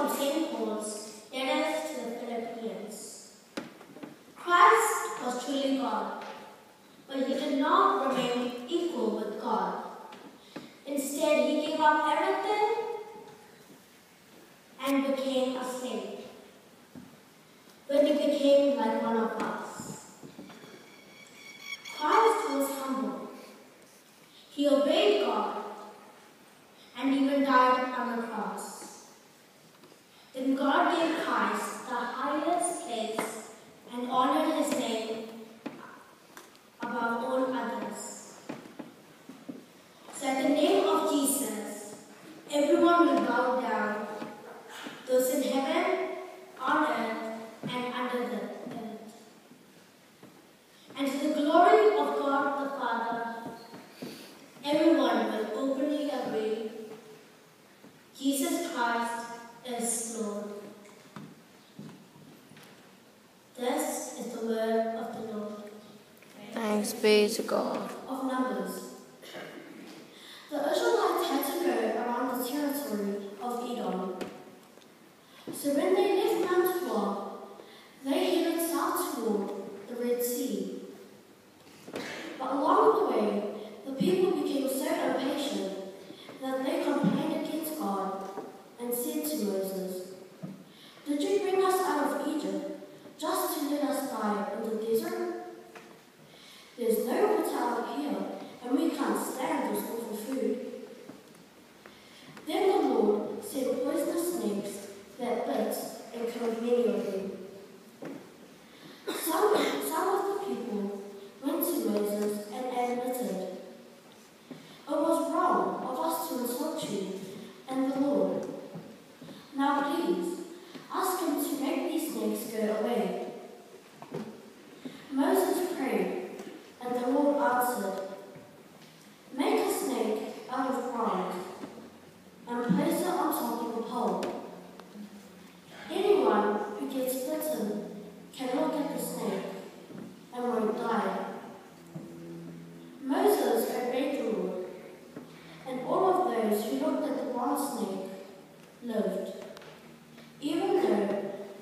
from St. Paul's letter to the Philippians. Christ was truly God, but he did not remain equal with God. Instead, he gave up everything and became a slave. When he became like one of us. Christ was humble. He obeyed God and even died on the cross. Then God gave Christ the highest place and honored his name above all others. So at the name of Jesus, everyone will bow down, those in heaven, on earth, and under the earth. And to the glory of God the Father, everyone will openly agree, Jesus Christ is Lord. This is the word of the Lord. Thanks be to God. Of Numbers. The Israelites had to go around the territory of Edom. So when they left Mount Moab, they headed south toward the Red Sea. But along the way, the people became so impatient that they complained against God and said to Moses, "Did you bring us out of Egypt just to let us die in the desert? There's no water out here, and we can't stand this awful food." Then the Lord sent poisonous snakes that bit and killed many of them. Some of the people went to Moses and admitted, "It was wrong of us to insult you and the Lord. Now please, ask him to make these snakes go away." Moses prayed, and the Lord answered, "Make a snake out of bronze and place it on top of a pole. Anyone who gets bitten can look at the snake and won't die." Moses obeyed the Lord, and all of those who looked at the bronze snake lived, even though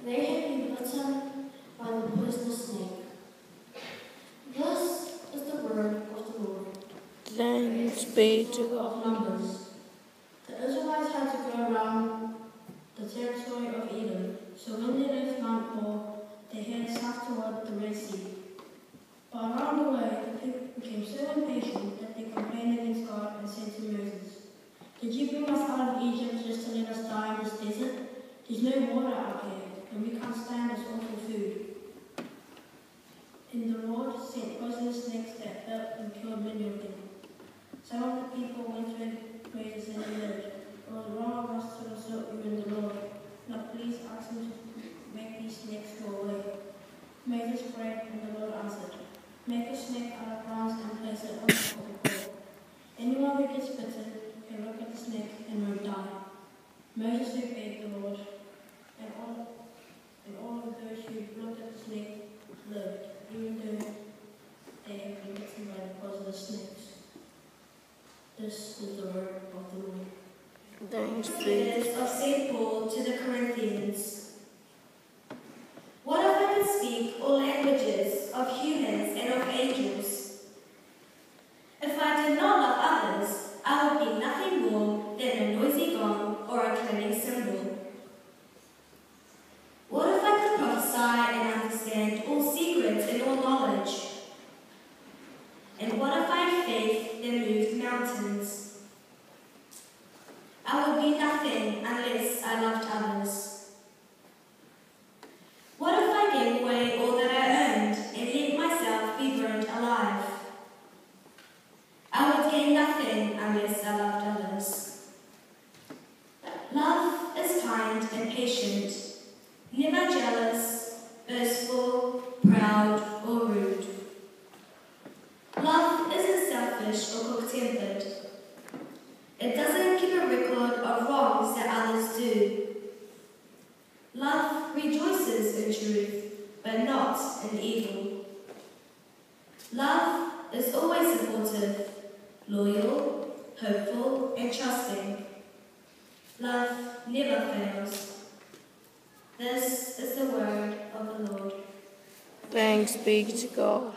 they had been bitten by the poisonous snake. This is the word of the Lord. Thanks be to God. Of Numbers. The Israelites had to go around the territory of Edom, so when they left Mount Moab, they headed south toward the Red Sea. But along the way, the people became so impatient that they complained against God and said to Moses, "Did you bring us out of Egypt just to let us die in this desert? There's no water out here, and we can't stand this awful food." And the Lord sent poisonous snakes that bit and killed many of them. Some of the people went to Moses and said, "It was wrong of us to insult you and the Lord. Now please ask him to make these snakes go away." Moses prayed, and the Lord answered, "Make a snake out of bronze and place it on top of a pole. Anyone who gets bitten can look at the snake and won't die." Moses obeyed the Lord, and all of those who looked at the snake lived, even though they had been bitten by the poisonous snakes. This is the word of the Lord. Thanks be. Letters of St. Paul to the Corinthians. What if I could speak all languages of humans and of angels? If I did not love others, I would be nothing more than a noisy gong or a clanging cymbal. What if I could prophesy and understand all secrets and all knowledge? And what if I had faith that moved mountains? I would be nothing unless I loved others. What if I gave away all that I earned and let myself be burned alive? I would gain nothing unless I loved others. Love is kind and patient, never jealous, boastful, proud, or rude. Love isn't selfish or quick-tempered. It doesn't keep a record of wrongs that others do. Love rejoices in truth, but not in evil. Love is always supportive, loyal, hopeful, and trusting. Love never fails. This is the word of the Lord. Thanks be to God.